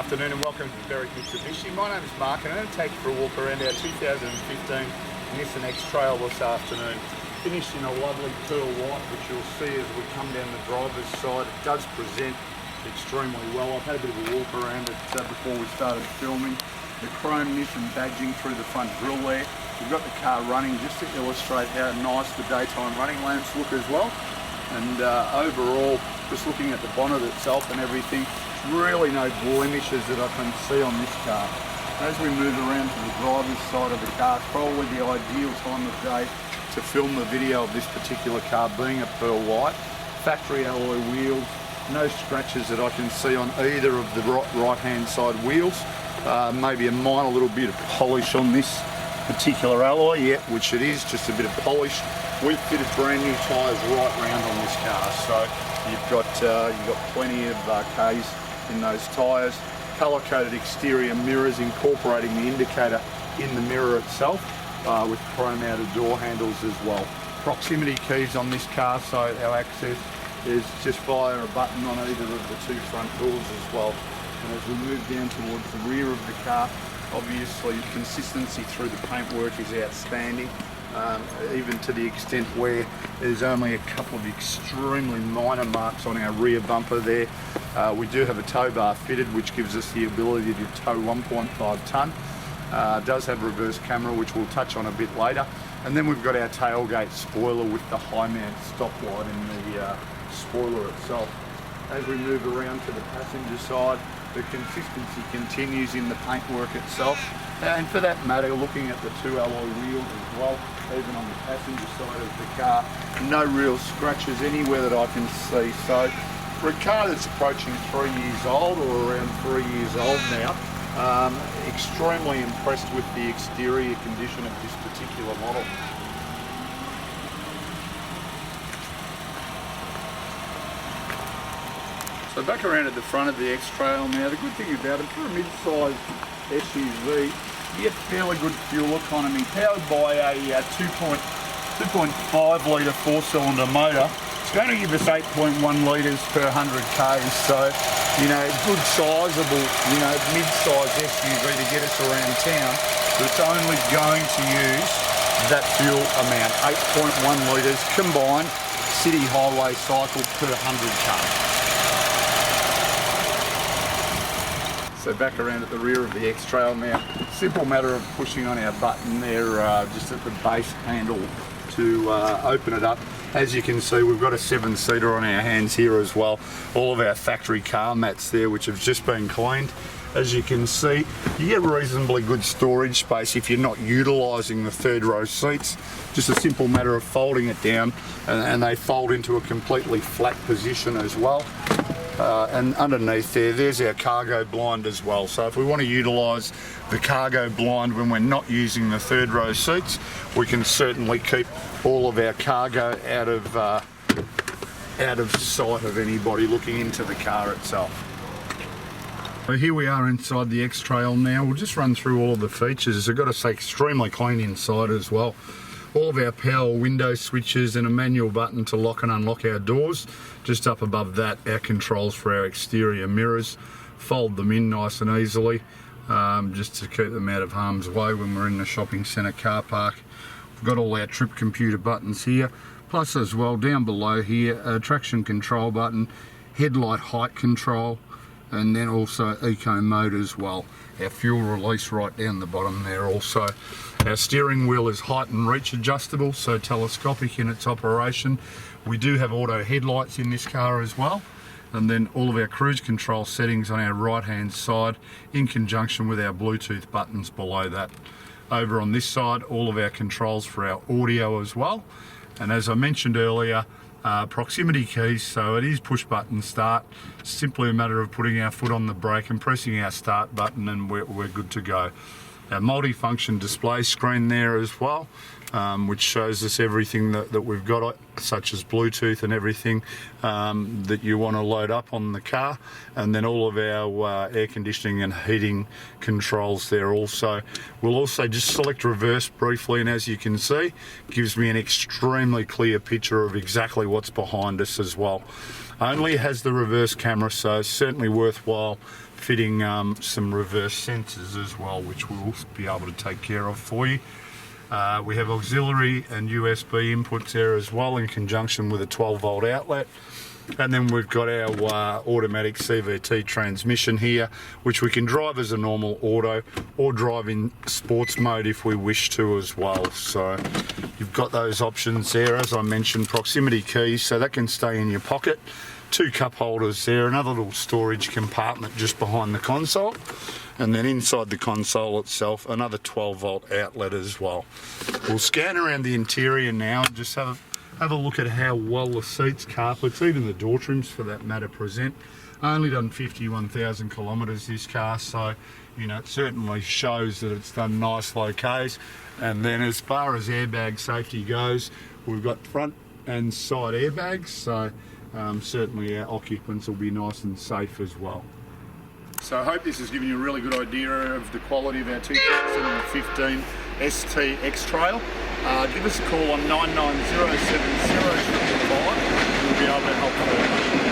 afternoon and welcome to Berwick Mitsubishi. My name is Mark and I'm going to take you for a walk around our 2015 Nissan X-Trail this afternoon. Finished in a lovely pearl white, which you'll see as we come down the driver's side. It does present extremely well. I've had a bit of a walk around it before we started filming. The chrome Nissan badging through the front grille there. We've got the car running just to illustrate how nice the daytime running lamps look as well. And overall, just looking at the bonnet itself and everything, really no blemishes that I can see on this car. As we move around to the driver's side of the car, probably the ideal time of day to film the video of this particular car, being a pearl white. Factory alloy wheels, no scratches that I can see on either of the right hand side wheels. Maybe a minor little bit of polish on this particular alloy, yeah, which it is, just a bit of polish. We've fitted brand new tyres right round on this car, so you've got plenty of Ks in those tyres. Colour-coded exterior mirrors incorporating the indicator in the mirror itself, with chrome-outed door handles as well. Proximity keys on this car, so our access is just via a button on either of the two front doors as well. And as we move down towards the rear of the car, obviously consistency through the paintwork is outstanding. Even to the extent where there's only a couple of extremely minor marks on our rear bumper there. We do have a tow bar fitted, which gives us the ability to tow 1.5 tonne. Does have reverse camera, which we'll touch on a bit later. And then we've got our tailgate spoiler with the high mount stoplight in the spoiler itself. As we move around to the passenger side, the consistency continues in the paintwork itself. And for that matter, looking at the two alloy wheels as well, even on the passenger side of the car, no real scratches anywhere that I can see. So for a car that's approaching 3 years old, or around 3 years old now, extremely impressed with the exterior condition of this particular model. So back around at the front of the X-Trail now, the good thing about it, for a mid-size SUV, you get fairly good fuel economy, powered by a 2.5 litre 4-cylinder motor. It's going to give us 8.1 litres per 100 k's, so good sizable, mid-size SUV to get us around town, but it's only going to use that fuel amount, 8.1 litres combined city highway cycle per 100 k's. So back around at the rear of the X-Trail now, simple matter of pushing on our button there, just at the base handle to open it up. As you can see, we've got a 7-seater on our hands here as well. All of our factory car mats there, which have just been cleaned. As you can see, you get reasonably good storage space if you're not utilising the third row seats. Just a simple matter of folding it down, and they fold into a completely flat position as well. And underneath there's our cargo blind as well. So if we want to utilise the cargo blind when we're not using the third row seats, we can certainly keep all of our cargo out of sight of anybody looking into the car itself. So here we are inside the X-Trail now. We'll just run through all of the features. I've got to say, extremely clean inside as well. All of our power window switches and a manual button to lock and unlock our doors. Just up above that, our controls for our exterior mirrors. Fold them in nice and easily, just to keep them out of harm's way when we're in the shopping centre car park. We've got all our trip computer buttons here, plus as well down below here, a traction control button, headlight height control, and then also eco mode as well. Our fuel release right down the bottom there also. Our steering wheel is height and reach adjustable, so telescopic in its operation. We do have auto headlights in this car as well. And then all of our cruise control settings on our right hand side in conjunction with our Bluetooth buttons below that. Over on this side, all of our controls for our audio as well. And as I mentioned earlier, proximity keys, so it is push button start. Simply a matter of putting our foot on the brake and pressing our start button and we're good to go. Our multi-function display screen there as well, which shows us everything that we've got, such as Bluetooth and everything that you want to load up on the car, and then all of our air conditioning and heating controls there also. We'll also just select reverse briefly, and as you can see, gives me an extremely clear picture of exactly what's behind us as well. Only has the reverse camera, so it's certainly worthwhile fitting some reverse sensors as well, which we'll be able to take care of for you. We have auxiliary and USB inputs there as well, in conjunction with a 12-volt outlet. And then we've got our automatic CVT transmission here, which we can drive as a normal auto or drive in sports mode if we wish to as well. So you've got those options there. As I mentioned, proximity keys, so that can stay in your pocket. 2 cup holders there, another little storage compartment just behind the console. And then inside the console itself, another 12-volt outlet as well. We'll scan around the interior now and just have a look at how well the seats, carpets, even the door trims for that matter, present. Only done 51,000 kilometres this car, so you know, it certainly shows that it's done nice low Ks. And then as far as airbag safety goes, we've got front and side airbags, so certainly our occupants will be nice and safe as well. So I hope this has given you a really good idea of the quality of our 2015 ST X-Trail. Give us a call on 990 70 555. We'll be able to help you.